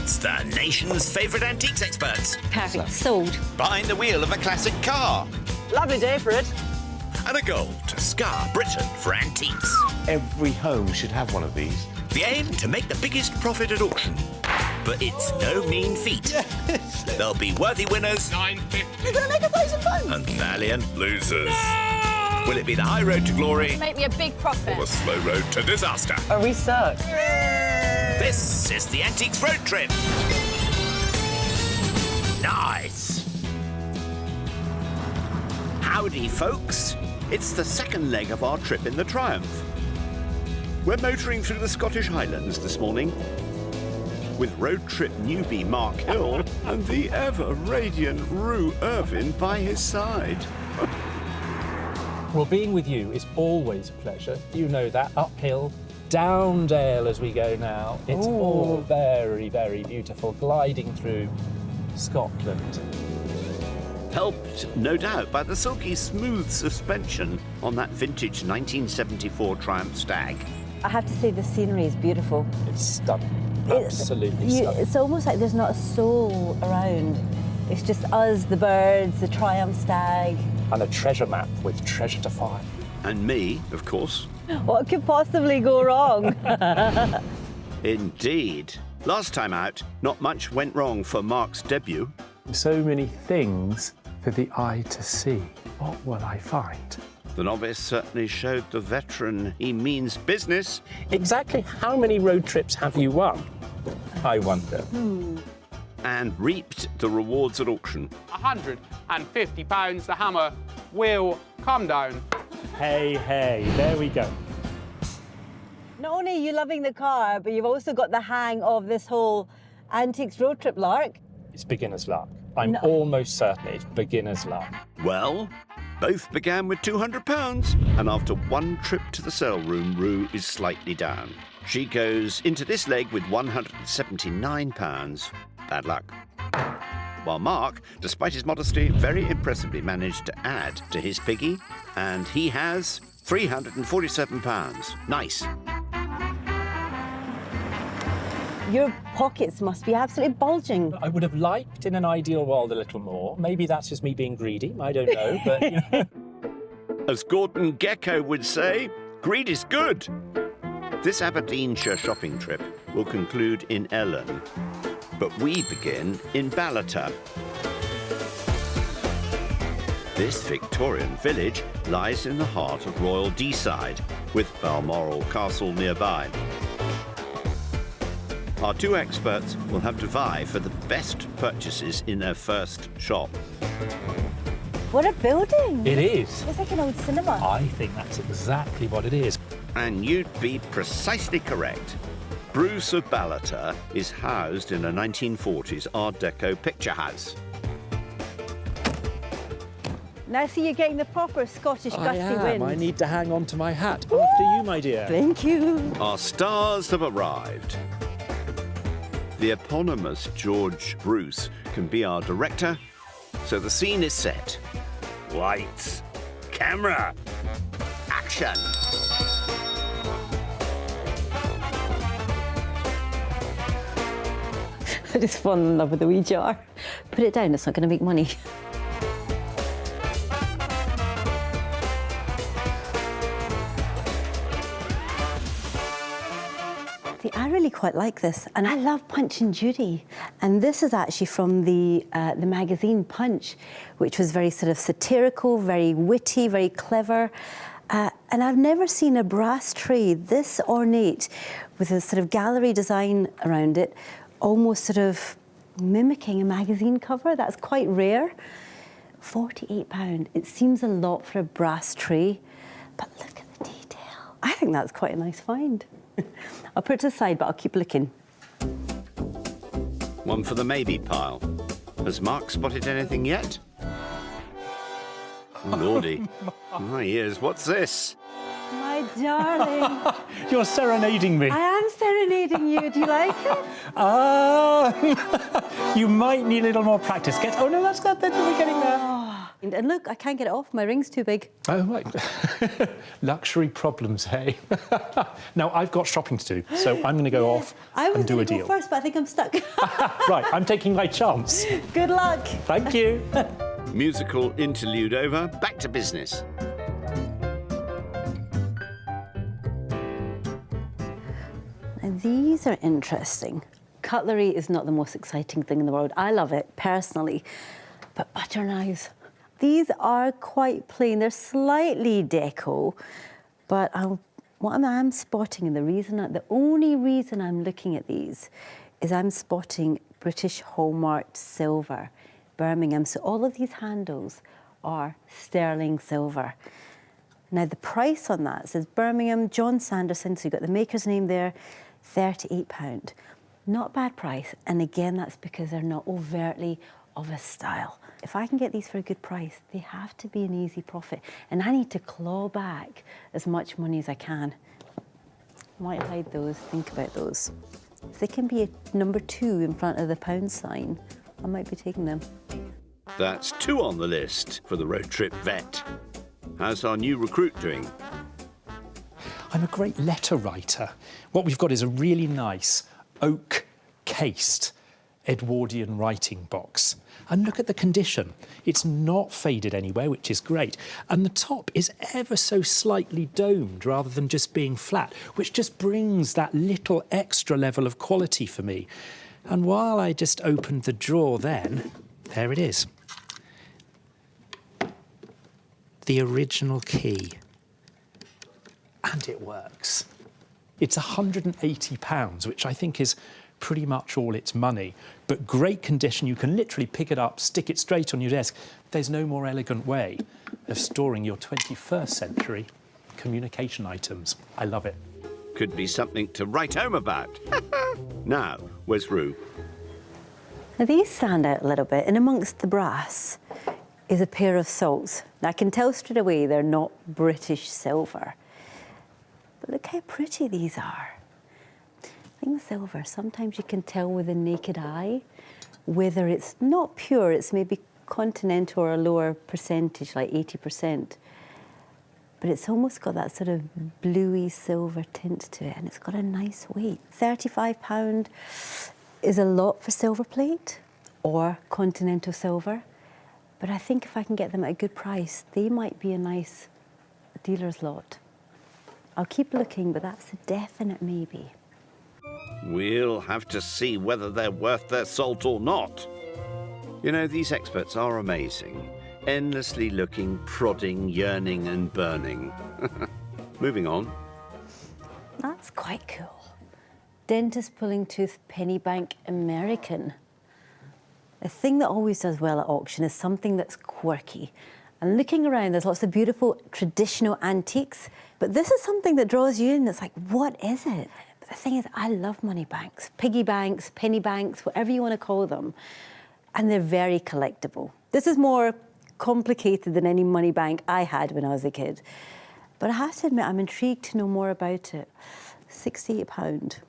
It's the nation's favourite antiques experts. Perfect. Sold. Behind the wheel of a classic car. Lovely day for it. And a goal to scar Britain for antiques. Every home should have one of these. The aim to make the biggest profit at auction. But it's no mean feat. There'll be worthy winners. £9.50. You're going to make £1,000. And valiant losers. No! Will it be the high road to glory? Make me a big profit. Or the slow road to disaster? Are we stuck? This is the Antiques Road Trip. Nice. Howdy, folks. It's the second leg of our trip in the Triumph. We're motoring through the Scottish Highlands this morning with road trip newbie Mark Hill and the ever-radiant Rue Irvin by his side. Well, being with you is always a pleasure. You know that. Uphill, down dale as we go now. It's all very, very beautiful, gliding through Scotland. Helped, no doubt, by the silky smooth suspension on that vintage 1974 Triumph Stag. I have to say the scenery is beautiful. It's stunning. Absolutely stunning. It's almost like there's not a soul around. It's just us, the birds, the Triumph Stag. And a treasure map with treasure to find. And me, of course. What could possibly go wrong? Indeed. Last time out, not much went wrong for Mark's debut. So many things for the eye to see. What will I find? The novice certainly showed the veteran he means business. Exactly how many road trips have you won? I wonder. And reaped the rewards at auction. £150. The hammer will come down. Hey, there we go. Not only are you loving the car, but you've also got the hang of this whole antiques road trip lark. It's beginner's luck. I'm almost certain it's beginner's luck. Well, both began with £200, and after one trip to the sale room, Rue is slightly down. She goes into this leg with £179. Bad luck. While Mark, despite his modesty, very impressively managed to add to his piggy, and he has £347. Nice. Your pockets must be absolutely bulging. I would have liked, in an ideal world, a little more. Maybe that's just me being greedy. I don't know, but, you know. As Gordon Gekko would say, greed is good. This Aberdeenshire shopping trip will conclude in Ellen, but we begin in Ballater. This Victorian village lies in the heart of Royal Deeside, with Balmoral Castle nearby. Our two experts will have to vie for the best purchases in their first shop. What a building! It is. It's like an old cinema. I think that's exactly what it is. And you'd be precisely correct. Bruce of Ballater is housed in a 1940s Art Deco picture house. Now see, you're getting the proper Scottish gusty wind. I need to hang on to my hat. After you, my dear. Thank you. Our stars have arrived. The eponymous George Bruce can be our director, so the scene is set. Lights, camera, action. I just fall in love with the wee jar. Put it down, it's not going to make money. See, I really quite like this, and I love Punch and Judy. And this is actually from the magazine Punch, which was very sort of satirical, very witty, very clever. And I've never seen a brass tray this ornate with a sort of gallery design around it, almost sort of mimicking a magazine cover. That's quite rare. £48. It seems a lot for a brass tray, but look at the detail. I think that's quite a nice find. I'll put it to the side, but I'll keep looking. One for the maybe pile. Has Mark spotted anything yet? Lordy. My ears, what's this? My darling. You're serenading me. I am serenading you. Do you like it? You might need a little more practice. Oh no, that's good. We're getting there. Oh, And look, I can't get it off. My ring's too big. Oh, right. Luxury problems, hey? Now, I've got shopping to do, so I'm going to go off and do a deal. I was going to go first, but I think I'm stuck. Right, I'm taking my chance. Good luck. Thank you. Musical interlude over, back to business. And these are interesting. Cutlery is not the most exciting thing in the world. I love it, personally. But butter knives, these are quite plain. They're slightly deco, but what I'm spotting, and the only reason I'm looking at these is I'm spotting British hallmarked silver, Birmingham. So all of these handles are sterling silver. Now the price on that says Birmingham, John Sanderson, so you've got the maker's name there, £38. Not a bad price, and again, that's because they're not overtly of a style. If I can get these for a good price, they have to be an easy profit, and I need to claw back as much money as I can. I might hide those, think about those. If they can be a number 2 in front of the pound sign, I might be taking them. That's 2 on the list for the road trip vet. How's our new recruit doing? I'm a great letter writer. What we've got is a really nice oak-cased Edwardian writing box. And look at the condition. It's not faded anywhere, which is great. And the top is ever so slightly domed rather than just being flat, which just brings that little extra level of quality for me. And while I just opened the drawer then, there it is. The original key. And it works. It's £180, which I think is pretty much all its money, but great condition. You can literally pick it up, stick it straight on your desk. There's no more elegant way of storing your 21st century communication items. I love it. Could be something to write home about. Now, where's Rue? Now these stand out a little bit, and amongst the brass is a pair of salts. Now I can tell straight away they're not British silver, but look how pretty these are. I think silver, sometimes you can tell with the naked eye whether it's not pure, it's maybe continental or a lower percentage, like 80%. But it's almost got that sort of bluey silver tint to it, and it's got a nice weight. £35 is a lot for silver plate or continental silver, but I think if I can get them at a good price, they might be a nice dealer's lot. I'll keep looking, but that's a definite maybe. We'll have to see whether they're worth their salt or not. You know, these experts are amazing. Endlessly looking, prodding, yearning and burning. Moving on. That's quite cool. Dentist pulling tooth, penny bank, American. The thing that always does well at auction is something that's quirky. And looking around, there's lots of beautiful traditional antiques, but this is something that draws you in. It's like, what is it? But the thing is, I love money banks, piggy banks, penny banks, whatever you want to call them. And they're very collectible. This is more complicated than any money bank I had when I was a kid. But I have to admit, I'm intrigued to know more about it. £68.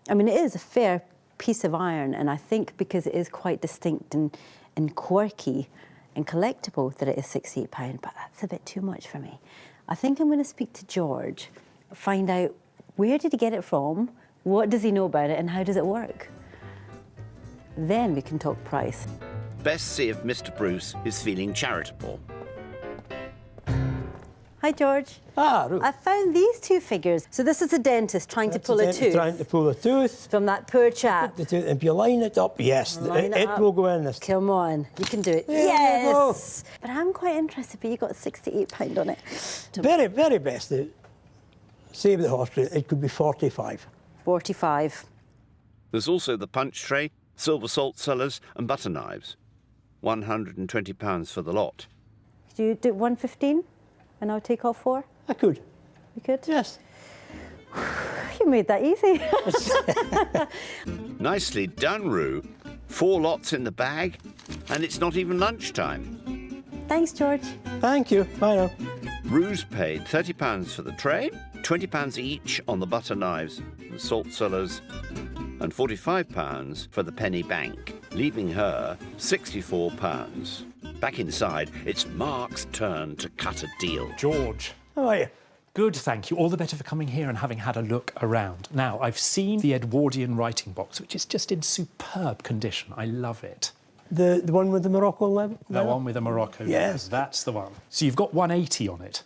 I mean, it is a fair piece of iron, and I think because it is quite distinct and quirky and collectible that it is £68, but that's a bit too much for me. I think I'm going to speak to George, find out where did he get it from, what does he know about it, and how does it work? Then we can talk price. Best see if Mr. Bruce is feeling charitable. Hi, George. Ah, Ruth. I found these two figures. So this is a dentist trying to pull a tooth. Trying to pull a tooth. From that poor chap. The tooth. If you line it up, yes, it will go in this. Come on, you can do it. There you Yes! But I'm quite interested, but you got £68 on it. Very, very best. Save the hospital, it could be 45. 45. There's also the punch tray, silver salt cellars and butter knives. £120 for the lot. Do you do 115 and I'll take all 4? I could. You could? Yes. You made that easy. Nicely done, Rue. 4 lots in the bag, and it's not even lunchtime. Thanks, George. Thank you. Bye now. Rue's paid £30 for the tray, £20 each on the butter knives, the salt cellars, and £45 for the penny bank, leaving her £64. Back inside, it's Mark's turn to cut a deal. George. How are you? Good, thank you. All the better for coming here and having had a look around. Now, I've seen the Edwardian writing box, which is just in superb condition. I love it. The one with the Morocco leather? The one with the Morocco. Yes. That's the one. So you've got 180 on it.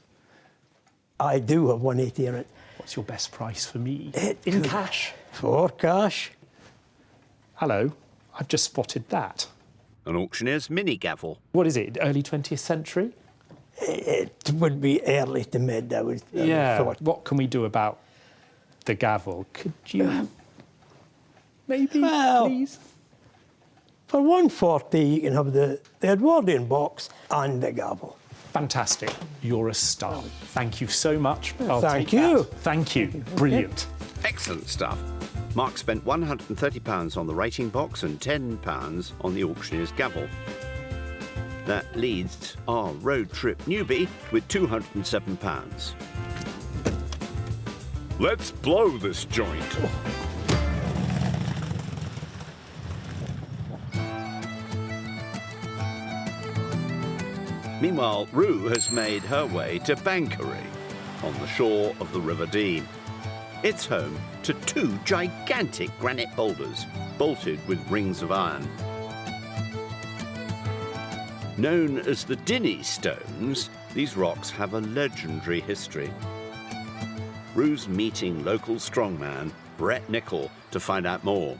I do have 180 on it. What's your best price for me? It in could- cash. For cash. Hello, I've just spotted that. An auctioneer's mini gavel. What is it, early 20th century? It would be early to mid, I would thought. What can we do about the gavel? Could you maybe, Well- please? For 140, you can have the Edwardian box and the gavel. Fantastic. You're a star. Thank you so much. I'll Thank take you. that. Thank you. Brilliant. Excellent stuff. Mark spent £130 on the writing box and £10 on the auctioneer's gavel. That leads our road trip newbie with £207. Let's blow this joint. Meanwhile, Rue has made her way to Bankery on the shore of the River Dean. It's home to 2 gigantic granite boulders bolted with rings of iron. Known as the Dinny Stones, these rocks have a legendary history. Rue's meeting local strongman Brett Nichol to find out more.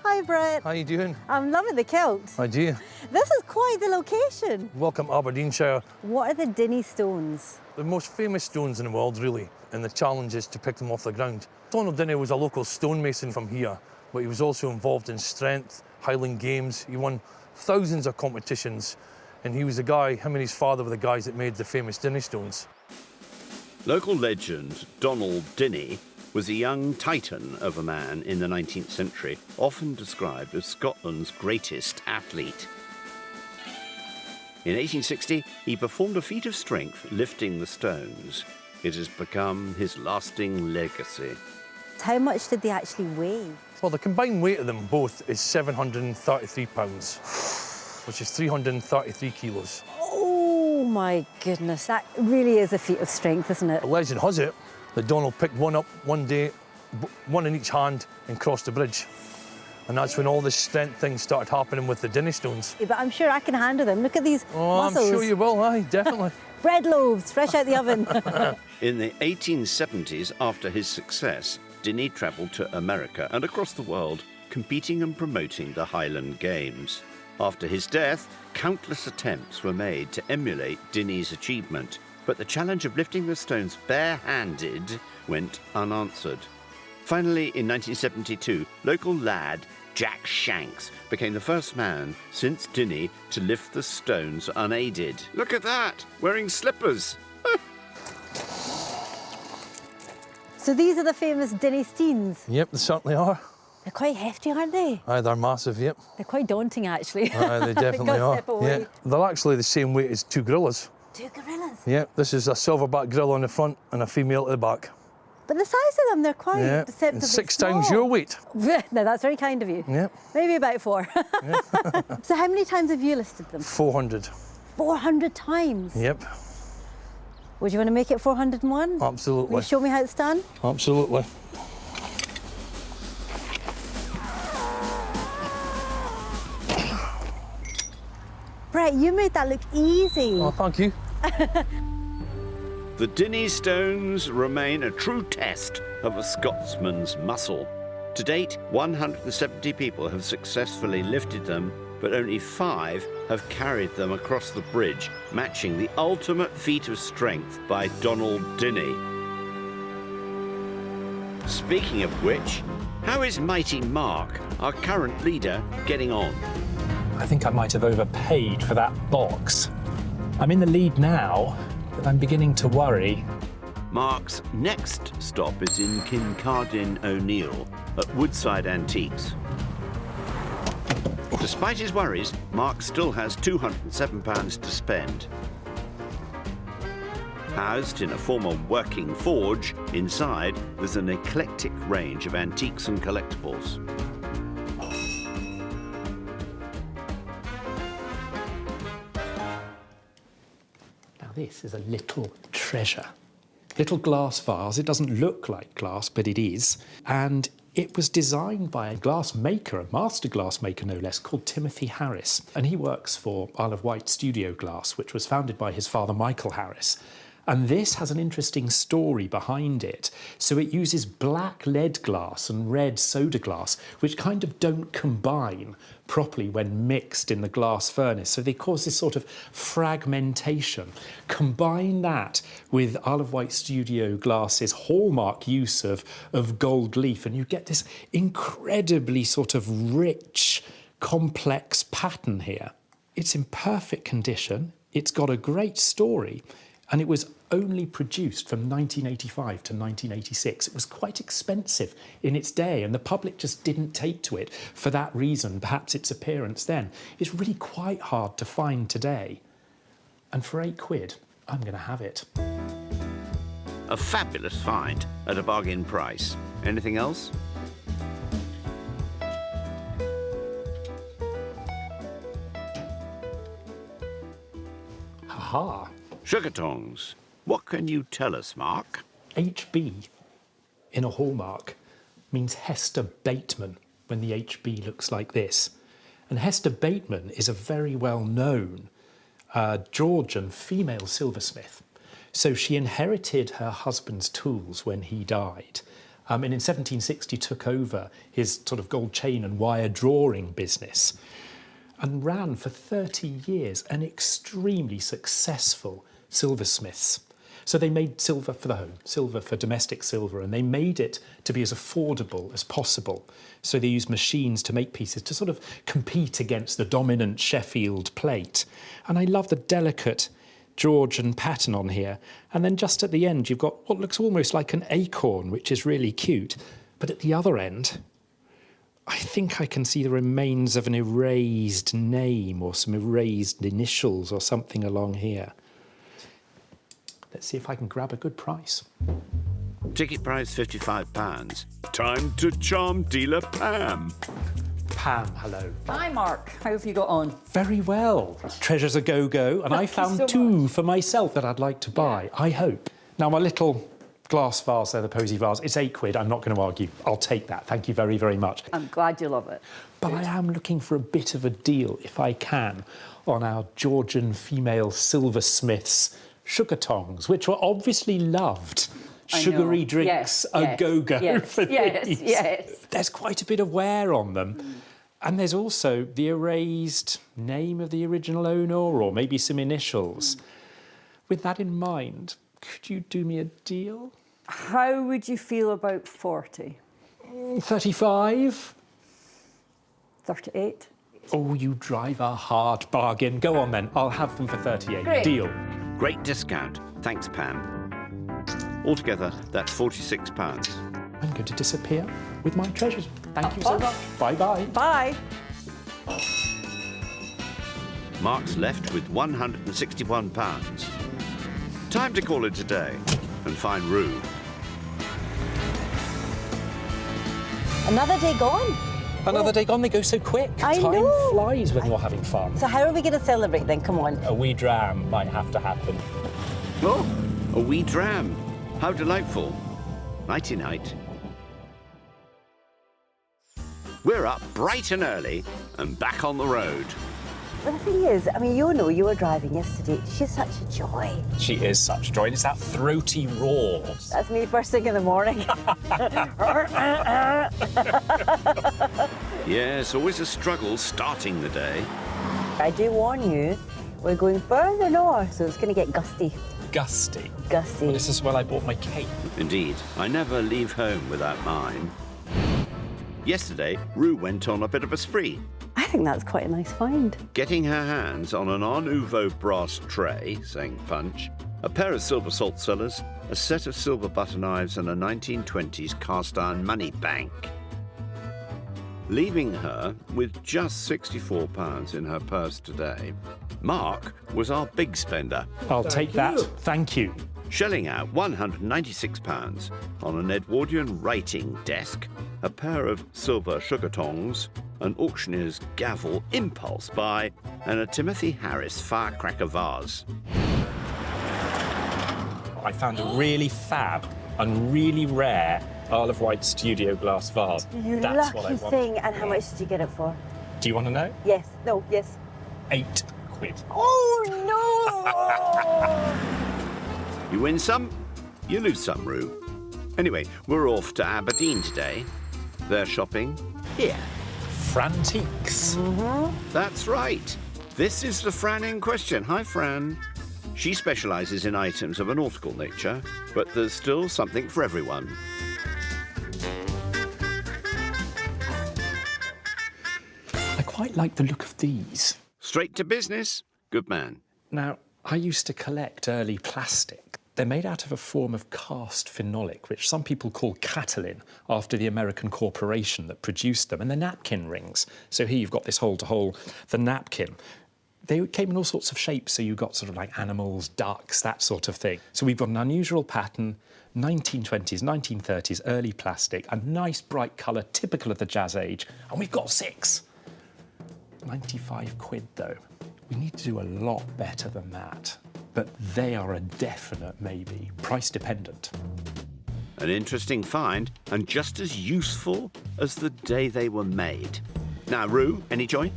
Hi, Brett. How you doing? I'm loving the kilt. How do you? This is quite the location. Welcome Aberdeenshire. What are the Dinny Stones? The most famous stones in the world, really, and the challenge is to pick them off the ground. Donald Dinny was a local stonemason from here, but he was also involved in strength, Highland Games. He won thousands of competitions, and he was the guy, him and his father were the guys that made the famous Dinny Stones. Local legend Donald Dinny was a young titan of a man in the 19th century, often described as Scotland's greatest athlete. In 1860, he performed a feat of strength lifting the stones. It has become his lasting legacy. How much did they actually weigh? Well, the combined weight of them both is 733 pounds, which is 333 kilos. Oh my goodness, that really is a feat of strength, isn't it? The legend has it that Donald picked one up one day, one in each hand, and crossed the bridge. And that's when all this strength things started happening with the Dinny Stones. But I'm sure I can handle them. Look at these Oh, muscles. I'm sure you will, aye, definitely. Bread loaves, fresh out the oven. In the 1870s, after his success, Dinny travelled to America and across the world, competing and promoting the Highland Games. After his death, countless attempts were made to emulate Dinny's achievement, but the challenge of lifting the stones barehanded went unanswered. Finally, in 1972, local lad Jack Shanks became the first man since Dinny to lift the stones unaided. Look at that, wearing slippers. So these are the famous Dinny Steens. Yep, they certainly are. They're quite hefty, aren't they? Aye, they're massive, yep. They're quite daunting, actually. Aye, they definitely Go are. step away. Yeah. They're actually the same weight as 2 gorillas. 2 gorillas. Yep, this is a silverback gorilla on the front and a female at the back. But the size of them, they're quite Yeah, deceptively and 6 small. times your weight. No, that's very kind of you. Yep, Maybe about 4. So how many times have you listed them? 400. 400 times? Yep, Would you want to make it 401? Will absolutely. you show me how it's done? Absolutely. Brett, you made that look easy. Oh, thank you. The Dinny Stones remain a true test of a Scotsman's muscle. To date, 170 people have successfully lifted them, but only 5 have carried them across the bridge, matching the ultimate feat of strength by Donald Dinny. Speaking of which, how is Mighty Mark, our current leader, getting on? I think I might have overpaid for that box. I'm in the lead now, but I'm beginning to worry. Mark's next stop is in Kincardine O'Neill at Woodside Antiques. Despite his worries, Mark still has £207 to spend. Housed in a former working forge, inside there's an eclectic range of antiques and collectibles. this is a little treasure. Little glass vase. It doesn't look like glass, but it is. And it was designed by a glass maker, a master glass maker no less, called Timothy Harris. And he works for Isle of Wight Studio Glass, which was founded by his father, Michael Harris. And this has an interesting story behind it. So it uses black lead glass and red soda glass, which kind of don't combine properly when mixed in the glass furnace. So they cause this sort of fragmentation. Combine that with Isle of Wight Studio Glass's hallmark use of gold leaf, and you get this incredibly sort of rich, complex pattern here. It's in perfect condition. It's got a great story. And it was only produced from 1985 to 1986. It was quite expensive in its day, and the public just didn't take to it for that reason, perhaps its appearance then. It's really quite hard to find today. And for £8, I'm going to have it. A fabulous find at a bargain price. Anything else? Ha-ha. Sugar tongs. What can you tell us, Mark? HB in a hallmark means Hester Bateman when the HB looks like this. And Hester Bateman is a very well-known Georgian female silversmith. So she inherited her husband's tools when he died. And in 1760 took over his sort of gold chain and wire drawing business and ran for 30 years an extremely successful silversmiths. So they made silver for the home, silver for domestic silver, and they made it to be as affordable as possible. So they used machines to make pieces to sort of compete against the dominant Sheffield plate. And I love the delicate Georgian pattern on here. And then just at the end, you've got what looks almost like an acorn, which is really cute. But at the other end, I think I can see the remains of an erased name or some erased initials or something along here. Let's see if I can grab a good price. Ticket price £55. Time to charm dealer Pam. Pam, hello. Hi, Mark. How have you got on? Very well. Treasures a go-go, and I found so two for myself that I'd like to buy, I hope. Now, my little glass vase there, the Posy vase, it's £8. I'm not going to argue. I'll take that. Thank you very, very much. I'm glad you love it. But I am looking for a bit of a deal, if I can, on our Georgian female silversmiths sugar tongs, which were obviously loved. Sugary drinks, a go-go for these. Yes. There's quite a bit of wear on them. And there's also the erased name of the original owner, or maybe some initials. With that in mind, could you do me a deal? How would you feel about 40? 35? 38? Oh, you drive a hard bargain. Go on then, I'll have them for 38. Great. Deal. Great discount. Thanks, Pam. Altogether, that's £46. I'm going to disappear with my treasures. Thank you so much. Bye-bye. Bye. Mark's left with £161. Time to call it a day and find Rue. Another day gone. Another day gone, they go so quick. I Time know. flies when you're having fun. So how are we going to celebrate then? Come on. A wee dram might have to happen. Oh, a wee dram. How delightful. Nighty-night. We're up bright and early and back on the road. But the thing is, I mean, you know, you were driving yesterday. She's such a joy. She is such joy. It's that throaty roar. That's me first thing in the morning. Yes, always a struggle starting the day. I do warn you, we're going further north, so it's going to get gusty. Gusty. Gusty. Well, this is where I bought my cape. Indeed, I never leave home without mine. Yesterday, Rue went on a bit of a spree, I think that's quite a nice find. getting her hands on an Art Nouveau brass tray, saying punch, a pair of silver salt cellars, a set of silver butter knives, and a 1920s cast iron money bank. Leaving her with just £64 in her purse today, Mark was our big spender, I'll take that. Thank you. shelling out £196 on an Edwardian writing desk, a pair of silver sugar tongs, an auctioneer's gavel impulse buy, and a Timothy Harris firecracker vase. I found a really fab and really rare Isle of Wight studio glass vase. You That's what I lucky want. thing. And how much did you get it for? Do you want to know? Yes. No. Yes. £8. Oh no! You win some, you lose some, Rue. Anyway, we're off to Aberdeen today. They're shopping here. Frantiques. That's right. This is the Fran in question. Hi, Fran. She specialises in items of a nautical nature, but there's still something for everyone. I quite like the look of these. Straight to business. Good man. Now, I used to collect early plastic. They're made out of a form of cast phenolic, which some people call Catalin, after the American corporation that produced them, and they're napkin rings. So here you've got this hole-to-hole, the napkin. They came in all sorts of shapes, so you got sort of like animals, ducks, that sort of thing. So we've got an unusual pattern, 1920s, 1930s, early plastic, a nice bright colour, typical of the Jazz Age, and we've got 6. 95 quid, though. We need to do a lot better than that. But they are a definite maybe, price dependent. An interesting find, and just as useful as the day they were made. Now, Rue, any joy?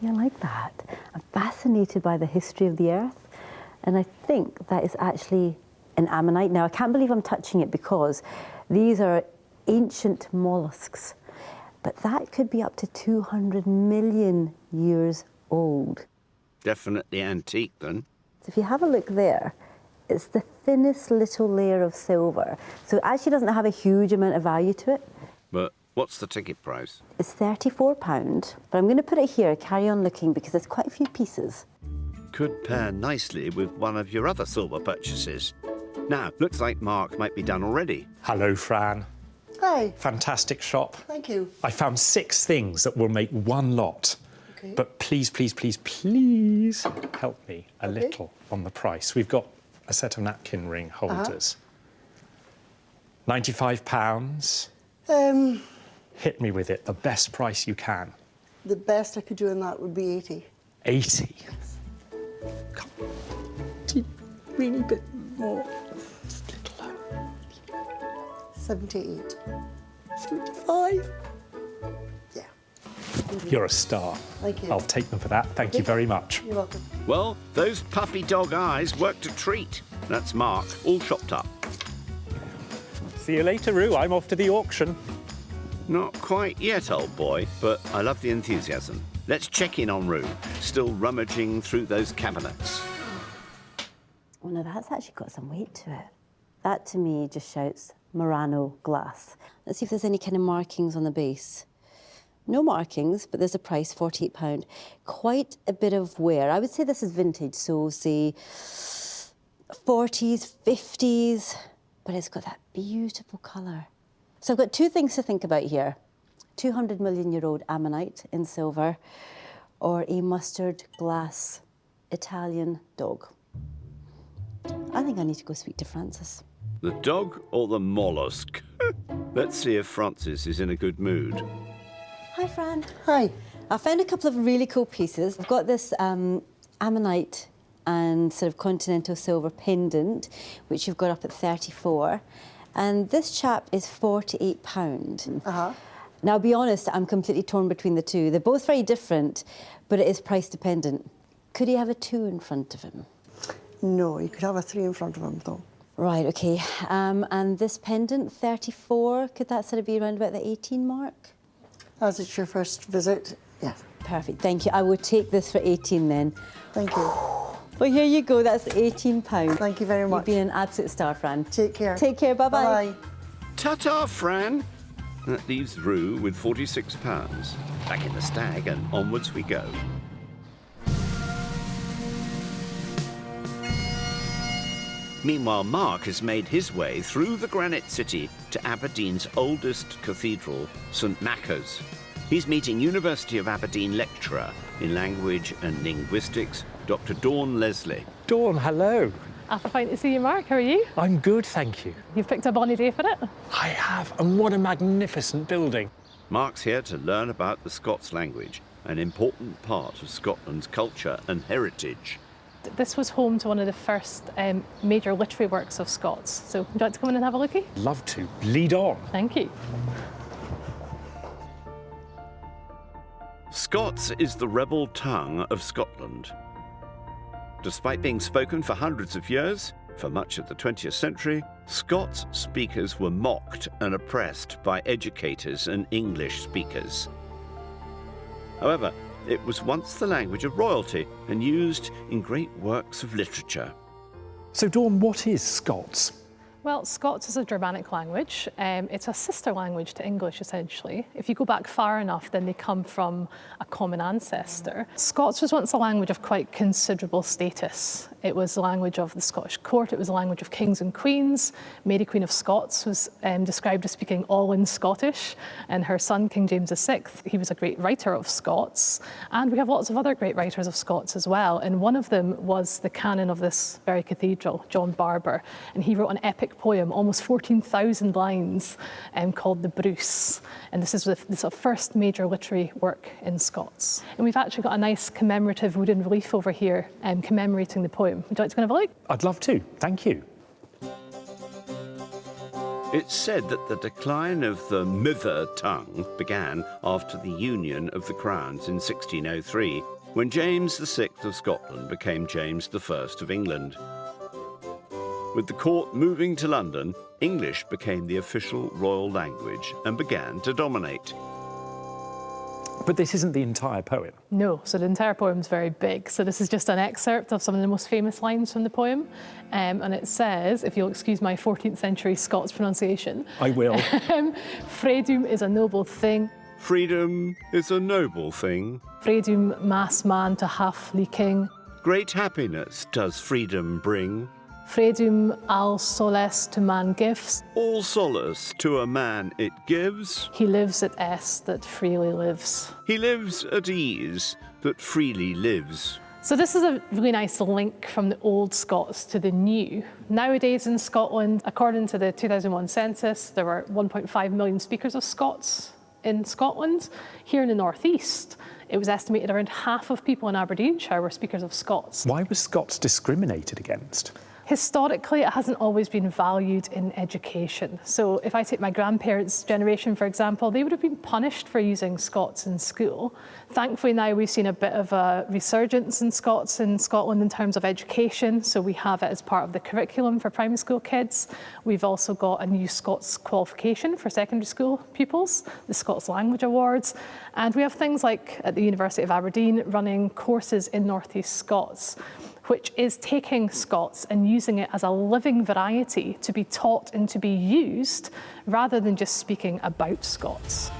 See, I like that. I'm fascinated by the history of the Earth, and I think that is actually an ammonite. Now, I can't believe I'm touching it because these are ancient mollusks, but that could be up to 200 million years old. Definitely antique, then. So if you have a look there, it's the thinnest little layer of silver. So it actually doesn't have a huge amount of value to it. But what's the ticket price? It's £34, but I'm going to put it here, carry on looking, because there's quite a few pieces. Could pair nicely with one of your other silver purchases. Now, looks like Mark might be done already. Hello, Fran. Hi. Fantastic shop. Thank you. I found 6 things that will make one lot. Okay. But please, please, please, please help me a little on the price. We've got a set of napkin ring holders. £95. Hit me with it, the best price you can. The best I could do in that would be 80. 80. Come on. Really bit more. 78. 75. Yeah. You're a star. Thank you. I'll take them for that. Thank you very much. You're welcome. Well, those puppy dog eyes worked a treat. That's Mark, all shopped up. See you later, Roo. I'm off to the auction. Not quite yet, old boy, but I love the enthusiasm. Let's check in on Rue, still rummaging through those cabinets. Oh no, that's actually got some weight to it. That to me just shouts Murano glass. Let's see if there's any kind of markings on the base. No markings, but there's a price, £48. Quite a bit of wear. I would say this is vintage, so say 40s, 50s, but it's got that beautiful colour. So I've got 2 things to think about here. 200 million year old ammonite in silver or a mustard glass Italian dog. I think I need to go speak to Francis. The dog or the mollusk? Let's see if Francis is in a good mood. Hi, Fran. Hi. I found a couple of really cool pieces. I've got this ammonite and sort of continental silver pendant, which you've got up at 34. And this chap is £48. Now, I'll be honest, I'm completely torn between the two. They're both very different, but it is price dependent. Could he have a 2 in front of him? No, you could have a 3 in front of him, though. Right, OK. And this pendant, 34, could that sort of be around about the 18 mark? As it's your first visit, yes. Perfect, thank you. I will take this for 18 then. Thank you. Well, here you go, that's £18. Thank you very much. You've been an absolute star, Fran. Take care. Take care, bye-bye. Bye-bye. Ta-ta, Fran! That leaves Rue with £46. Back in the Stag and onwards we go. Meanwhile, Mark has made his way through the Granite City to Aberdeen's oldest cathedral, St Macca's. He's meeting University of Aberdeen lecturer in language and linguistics, Dr. Dawn Leslie. Dawn, hello. Fine to see you, Mark. How are you? I'm good, thank you. You've picked a bonny day for it. I have, and what a magnificent building. Mark's here to learn about the Scots language, an important part of Scotland's culture and heritage. This was home to one of the first major literary works of Scots. So would you like to come in and have a lookie? Love to. Lead on. Thank you. Scots is the rebel tongue of Scotland. Despite being spoken for hundreds of years, for much of the 20th century, Scots speakers were mocked and oppressed by educators and English speakers. However, it was once the language of royalty and used in great works of literature. So, Dawn, what is Scots? Well, Scots is a Germanic language. It's a sister language to English, essentially. If you go back far enough, then they come from a common ancestor. Scots was once a language of quite considerable status. It was the language of the Scottish court. It was the language of kings and queens. Mary, Queen of Scots, was described as speaking all in Scottish. And her son, King James VI, he was a great writer of Scots. And we have lots of other great writers of Scots as well. And one of them was the canon of this very cathedral, John Barber. And he wrote an epic poem, almost 14,000 lines, called The Bruce. And this is the sort of first major literary work in Scots. And we've actually got a nice commemorative wooden relief over here commemorating the poem. Would you like to go and have a look? I'd love to. Thank you. It's said that the decline of the mither tongue began after the union of the crowns in 1603, when James VI of Scotland became James I of England. With the court moving to London, English became the official royal language and began to dominate. But this isn't the entire poem. No, so the entire poem's very big. So this is just an excerpt of some of the most famous lines from the poem. And it says, if you'll excuse my 14th century Scots pronunciation. I will. Freedom is a noble thing. Freedom is a noble thing. Freedom mass man to halfly king. Great happiness does freedom bring. Freedom all solace to man gives. All solace to a man it gives. He lives at ease that freely lives. He lives at ease that freely lives. So this is a really nice link from the old Scots to the new. Nowadays in Scotland, according to the 2001 census, there were 1.5 million speakers of Scots in Scotland. Here in the northeast, it was estimated around half of people in Aberdeenshire were speakers of Scots. Why was Scots discriminated against? Historically, it hasn't always been valued in education. So if I take my grandparents' generation, for example, they would have been punished for using Scots in school. Thankfully now we've seen a bit of a resurgence in Scots in Scotland in terms of education. So we have it as part of the curriculum for primary school kids. We've also got a new Scots qualification for secondary school pupils, the Scots Language Awards. And we have things like at the University of Aberdeen running courses in North East Scots, which is taking Scots and using it as a living variety to be taught and to be used rather than just speaking about Scots.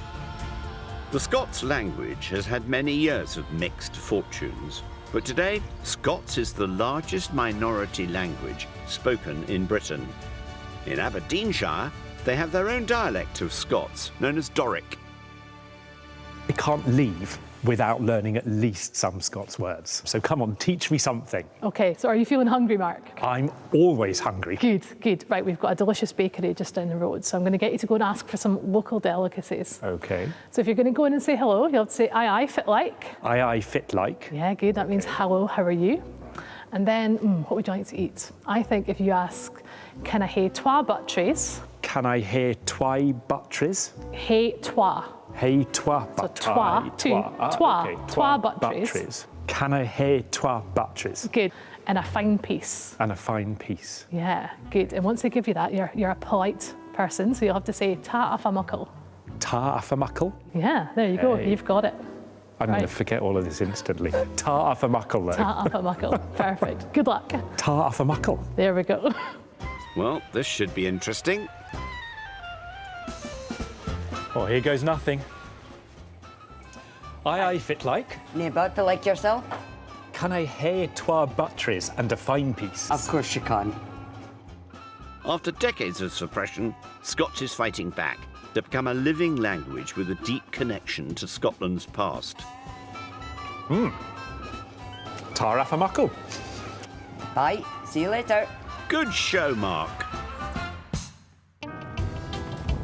The Scots language has had many years of mixed fortunes, but today Scots is the largest minority language spoken in Britain. In Aberdeenshire, they have their own dialect of Scots, known as Doric. I can't leave without learning at least some Scots words. So come on, teach me something. Okay, so are you feeling hungry, Mark? I'm always hungry. Good, good. Right, we've got a delicious bakery just down the road, so I'm going to get you to go and ask for some local delicacies. Okay. So if you're going to go in and say hello, you'll have to say, aye, aye, fit like. Aye, aye, fit like. Yeah, good. That means hello, how are you? And then, what would you like to eat? I think if you ask, can I hae twa butteries? Can I hae twa butteries? Hae twa. Hae twa So butteries. twa, two, twa butteries. Can I hae twa butteries? Good. And a fine piece. And a fine piece. Yeah, good. And once they give you that, you're a polite person, so you'll have to say ta afa muckle. Ta afa muckle? Yeah, there you go. Hey. You've got it. I'm going to forget all of this instantly. Ta afa muckle, though. Ta afa muckle. Perfect. Good luck. Ta afa muckle. There we go. Well, this should be interesting. Oh, here goes nothing. Aye, aye, fit like. Nae but like yourself? Can I hae twa butteries and a fine piece? Of course you can. After decades of suppression, Scots is fighting back to become a living language with a deep connection to Scotland's past. Ta afa muckle. Bye. See you later. Good show, Mark.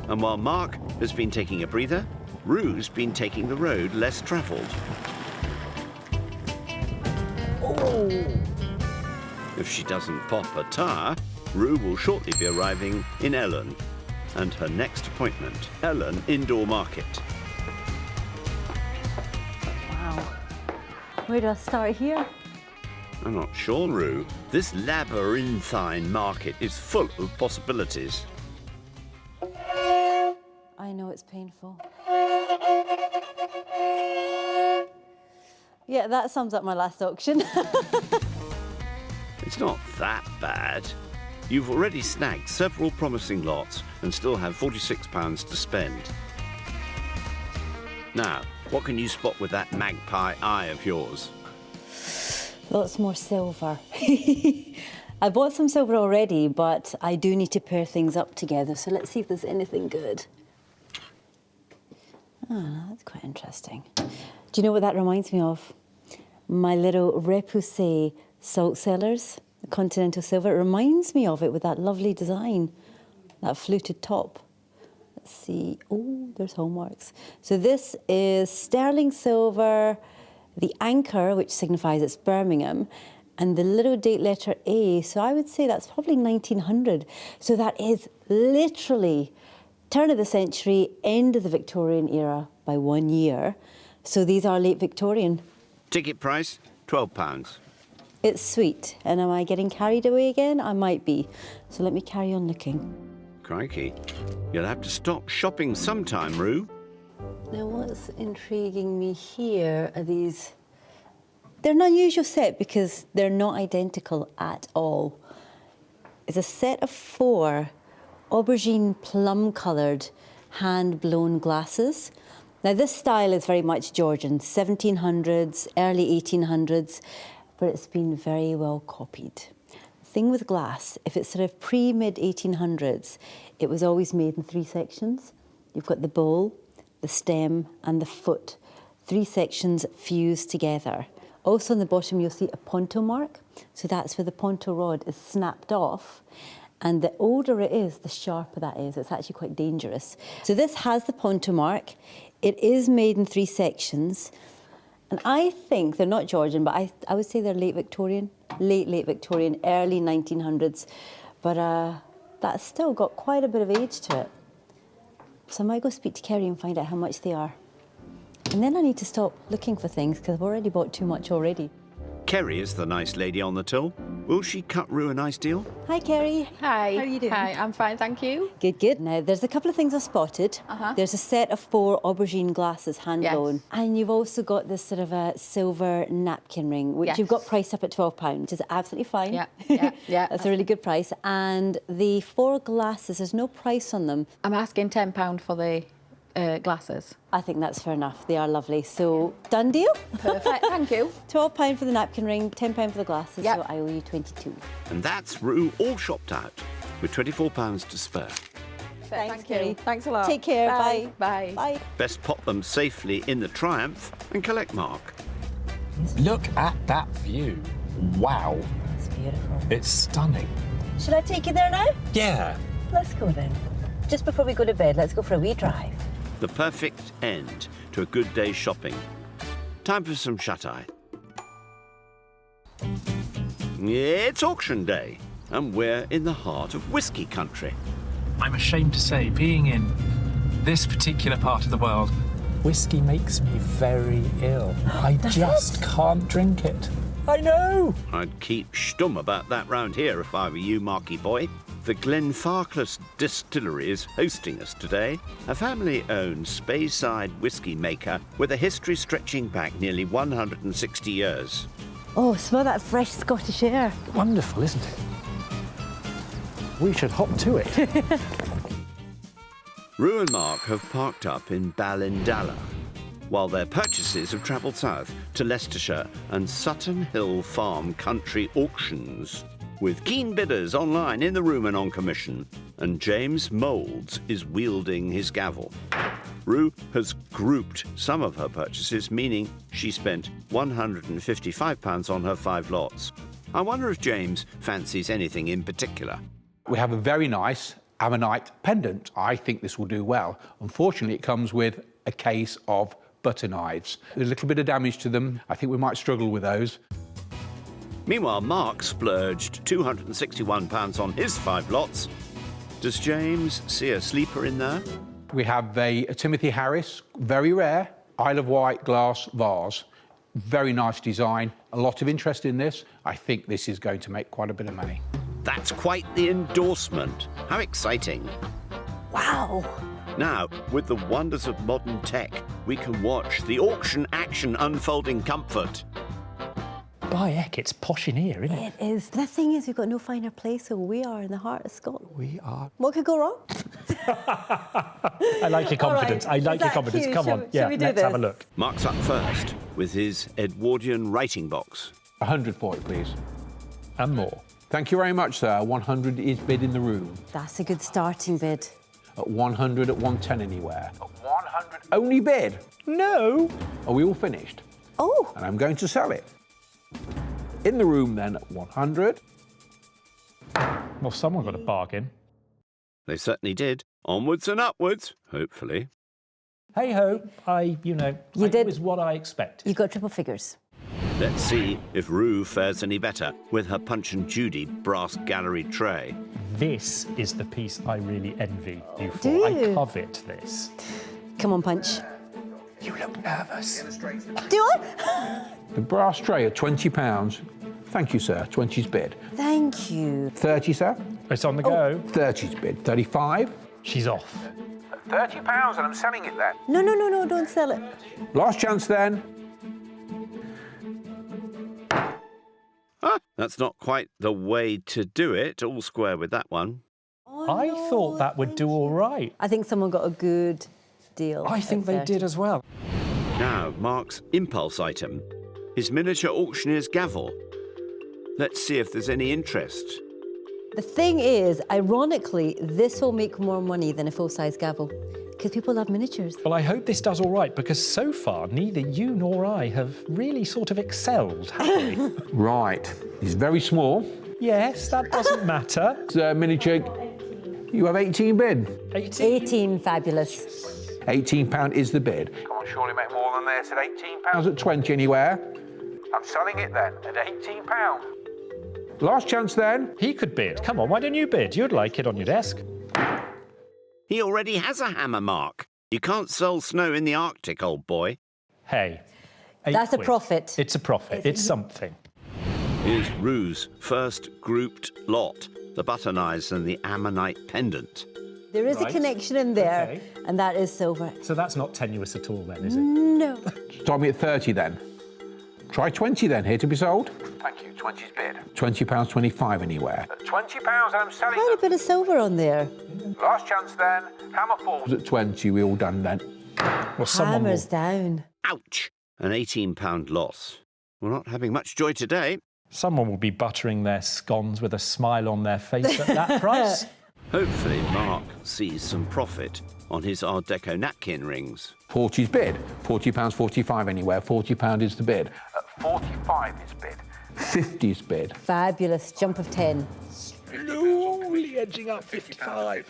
And while Mark has been taking a breather, Rue's been taking the road less travelled. Oh, If she doesn't pop a tyre, Rue will shortly be arriving in Ellen. And her next appointment, Ellen Indoor Market. Wow. Where do I start here? I'm not sure, Rue. This labyrinthine market is full of possibilities. I know it's painful. Yeah, that sums up my last auction. It's not that bad. You've already snagged several promising lots and still have £46 to spend. Now, what can you spot with that magpie eye of yours? Lots more silver. I bought some silver already, but I do need to pair things up together. So let's see if there's anything good. Oh, that's quite interesting. Do you know what that reminds me of? My little repoussé salt cellars, the Continental Silver. It reminds me of it with that lovely design, that fluted top. Let's see. Oh, there's hallmarks. So this is sterling silver, the anchor, which signifies it's Birmingham, and the little date letter A. So I would say that's probably 1900. So that is literally turn of the century, end of the Victorian era by 1 year. So these are late Victorian. Ticket price, £12. It's sweet. And am I getting carried away again? I might be. So let me carry on looking. Crikey. You'll have to stop shopping sometime, Rue. Now what's intriguing me here are these. They're an unusual set because they're not identical at all. It's a set of 4 aubergine plum-coloured hand-blown glasses. Now this style is very much Georgian, 1700s, early 1800s, but it's been very well copied. The thing with glass, if it's sort of pre-mid 1800s, it was always made in 3 sections. You've got the bowl, the stem and the foot. 3 sections fused together. Also on the bottom you'll see a ponto mark. So that's where the ponto rod is snapped off. And the older it is, the sharper that is. It's actually quite dangerous. So this has the ponto mark. It is made in 3 sections. And I think they're not Georgian, but I would say they're late Victorian, late Victorian, early 1900s. But that's still got quite a bit of age to it. So I might go speak to Kerry and find out how much they are. And then I need to stop looking for things because I've already bought too much already. Kerry is the nice lady on the till. Will she cut Rue a nice deal? Hi, Kerry. Hi. How are you doing? Hi, I'm fine, thank you. Good, good. Now, there's a couple of things I spotted. There's a set of 4 aubergine glasses, hand-blown. Yes. And you've also got this sort of a silver napkin ring, which you've got priced up at £12, which is absolutely fine. Yeah. That's a really good price. And the 4 glasses, there's no price on them. I'm asking £10 for the glasses. I think that's fair enough. They are lovely. So, done deal? Perfect, thank you. £12 for the napkin ring, £10 for the glasses, Yep. so I owe you 22. And that's Rue all shopped out, with £24 to spare. Thanks, Thank Kerry. you. Thanks a lot. Take care. Bye. Bye. Bye. Bye. Best pop them safely in the Triumph and collect Mark. Look at that view. Wow. It's beautiful. It's stunning. Should I take you there now? Yeah. Let's go then. Just before we go to bed, let's go for a wee drive. The perfect end to a good day's shopping. Time for some shut-eye. It's auction day, and we're in the heart of whiskey country. I'm ashamed to say, being in this particular part of the world, whiskey makes me very ill. I just can't drink it. I know. I'd keep stum about that round here if I were you, Marky boy. The Glenfarclas Distillery is hosting us today, a family-owned Speyside whiskey maker with a history stretching back nearly 160 years. Oh, smell that fresh Scottish air. Wonderful, isn't it? We should hop to it. Rue and Mark have parked up in Ballindalla, while their purchases have travelled south to Leicestershire and Sutton Hill Farm Country Auctions, with keen bidders online in the room and on commission, and James Moulds is wielding his gavel. Rue has grouped some of her purchases, meaning she spent £155 on her 5 lots. I wonder if James fancies anything in particular. We have a very nice ammonite pendant. I think this will do well. Unfortunately, it comes with a case of butter knives. There's a little bit of damage to them. I think we might struggle with those. Meanwhile, Mark splurged £261 on his 5 lots. Does James see a sleeper in there? We have a Timothy Harris, very rare, Isle of Wight glass vase. Very nice design, a lot of interest in this. I think this is going to make quite a bit of money. That's quite the endorsement. How exciting. Wow. Now, with the wonders of modern tech, we can watch the auction action unfold in comfort. By heck, it's posh in here, isn't it? It is. The thing is, we've got no finer place, so we are in the heart of Scotland. We are. What could go wrong? I like your confidence. All right. I like Is your that confidence. cute? Come on. Shall we do let's this? have a look. Mark's up first with his Edwardian writing box. 100 for it, please. And more. Thank you very much, sir. 100 is bid in the room. That's a good starting bid. At 100, at 110 anywhere. At 100 only bid? No. Are we all finished? Oh. And I'm going to sell it. In the room then at 100. Well, someone got a bargain. They certainly did. Onwards and upwards, hopefully. Hey ho, You it did. was what I expected. You got triple figures. Let's see if Rue fares any better with her Punch and Judy brass gallery tray. This is the piece I really envy you for. Do you? I covet this. Come on, Punch. You look nervous. Do I? The brass tray at £20. Thank you, sir. 20's bid. Thank you. 30, sir. It's on the go. 30's bid. 35. She's off. £30 and I'm selling it then. No, don't sell it. Last chance then. That's not quite the way to do it. All square with that one. I thought that would do all right. I think someone got a good deal. I think at they 30. did as well. Now, Mark's impulse item, his miniature auctioneer's gavel. Let's see if there's any interest. The thing is, ironically, this will make more money than a full-size gavel because people love miniatures. Well, I hope this does all right because so far neither you nor I have really sort of excelled, have we? Right. It's very small. Yes, that doesn't matter. It's a miniature. You have 18 bid. 18, fabulous. £18 is the bid. Come on, surely make more than this. At £18 at 20 anywhere. I'm selling it then at £18. Last chance then. He could bid. Come on, why don't you bid? You'd like it on your desk. He already has a hammer, Mark. You can't sell snow in the Arctic, old boy. Hey. That's a £8. profit. It's a profit. It's something. Here's Rue's first grouped lot, the button eyes and the ammonite pendant. There is Right. a connection in there, Okay. and that is silver. So that's not tenuous at all then, is it? No. Start me at 30 then. Try 20 then, here to be sold. Thank you, 20's bid. £20, 25 anywhere. At £20 and I'm selling Quite a bit of silver on there. Last chance then. Hammer falls at 20, we all done then. Well, someone Hammers will... down. Ouch! An £18 loss. We're not having much joy today. Someone will be buttering their scones with a smile on their face at that price. Hopefully, Mark sees some profit on his Art Deco napkin rings. 40's bid. £40, 45 anywhere. £40 is the bid. At 45 is bid. 50's bid. Fabulous. Jump of 10. Slowly edging up 55.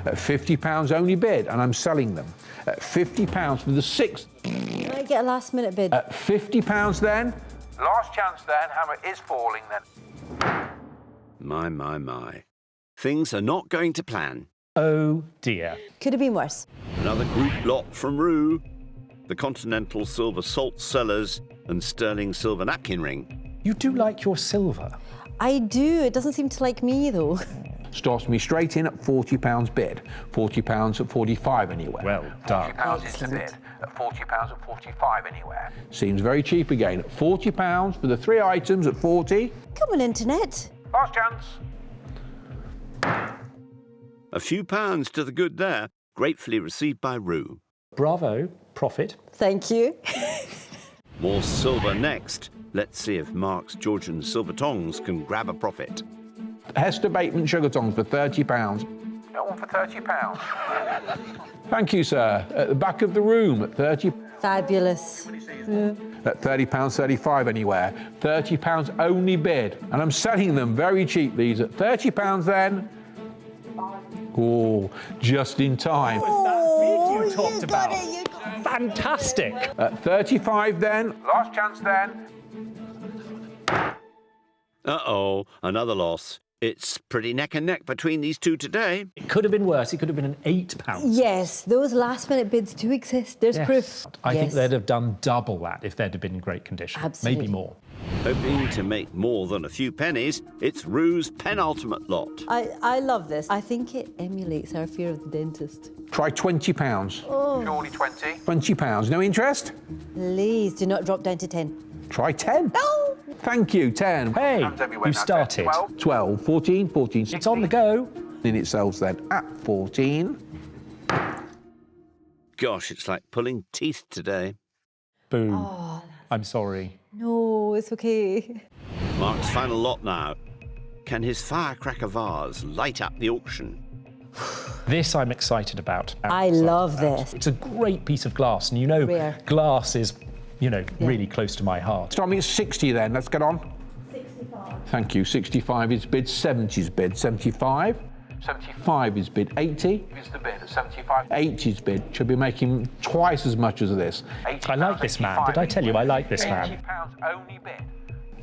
At £50 only bid, and I'm selling them. At £50 for the sixth. Might get a last-minute bid. At £50 then. Last chance then. Hammer is falling then. My. Things are not going to plan. Oh dear. Could have been worse. Another group lot from Rue. The Continental Silver Salt Cellars and Sterling Silver Napkin Ring. You do like your silver. I do. It doesn't seem to like me, though. Starts me straight in at £40 bid. £40 at 45 anywhere. Well done. £40 is the bid. At £40 at 45 anywhere. Seems very cheap again. At £40 for the 3 items at 40. Come on, Internet. Last chance. A few pounds to the good there, gratefully received by Rue. Bravo, profit. Thank you. More silver next. Let's see if Mark's Georgian silver tongs can grab a profit. Hester Bateman sugar tongs for £30. No one for £30. Thank you, sir. At the back of the room at 30. Fabulous. At £30, 35 anywhere. £30 only bid. And I'm selling them very cheap, these at £30 then. Oh, just in time. That bid you talked about. Fantastic. At 35 then. Last chance then. Uh-oh, another loss. It's pretty neck and neck between these two today. It could have been worse. It could have been an £8. Yes, those last-minute bids do exist. There's proof. I think Yes. they'd have done double that if they'd have been in great condition. Absolutely. Maybe more. Hoping to make more than a few pennies, it's Rue's penultimate lot. I love this. I think it emulates our fear of the dentist. Try £20. Oh, Surely 20. £20. No interest? please do not drop down to 10. Try 10. No! Thank you, 10. Hey, everywhere you now, started. 12. 12, 14, 14, 16. It's on the go. In it sells then at 14. Gosh, it's like pulling teeth today. Boom. Oh, I'm sorry. no, it's okay. Mark's final lot now. Can his firecracker vase light up the auction? This I'm excited about. I love this. It's a great piece of glass, and you know, Rare. glass is, really close to my heart. Starting at 60 then, let's get on. 65. Thank you, 65 is bid, 70 is bid, 75. 75 is bid, 80. Is the bid at 75? 80 is bid, should be making twice as much as this. I like this man. Did I tell you I like this man? £80 only bid.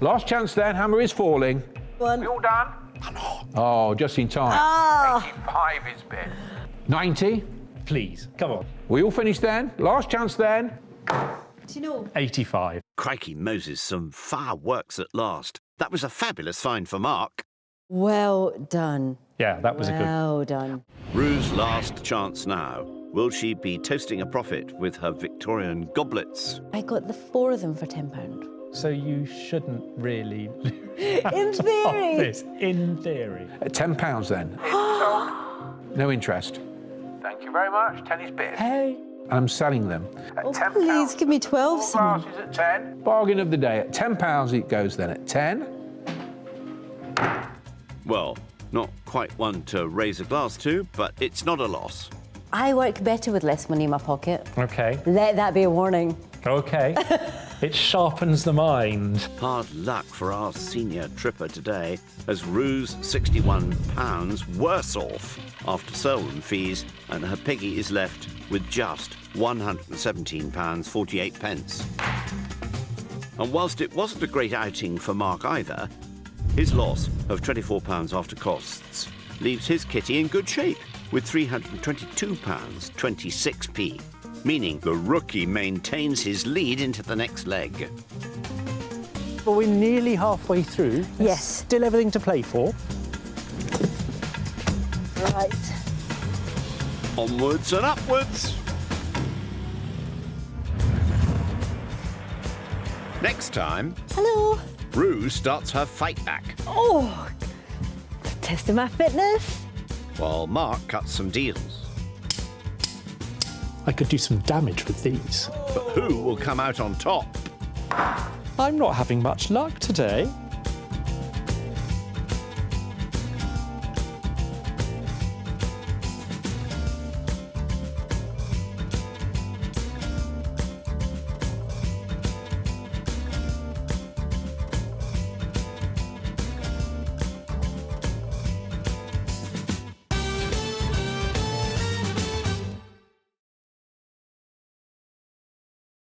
Last chance then, hammer is falling. One. We all done? Oh, just in time. Ah! 85 is bid. 90. Please, come on. We all finished then. Last chance then. Do you know? 85. Crikey Moses, some fireworks at last. That was a fabulous find for Mark. Well done. Yeah, that was a good. Well done. Rue's last chance now. Will she be toasting a profit with her Victorian goblets? I got the 4 of them for £10. So you shouldn't really. In theory. This, in theory. At £10 then. No interest. Thank you very much. 10 is bid. Hey. I'm selling them. Oh, please give me 12, someone. Glasses at 10. Bargain of the day. At £10 it goes then. At 10. Well, not quite one to raise a glass to, but it's not a loss. I work better with less money in my pocket. Okay. Let that be a warning. Okay. It sharpens the mind. Hard luck for our senior tripper today, as Rue's £61 worse off after sale room fees, and her piggy is left with just £117.48. And whilst it wasn't a great outing for Mark either, his loss of £24 after costs leaves his kitty in good shape with £322.26p, meaning the rookie maintains his lead into the next leg. Well, we're nearly halfway through. There's Yes. Still everything to play for. Right. Onwards and upwards. Next time, Hello. Rue starts her fight back, Oh, testing my fitness. while Mark cuts some deals. I could do some damage with these. But who will come out on top? I'm not having much luck today.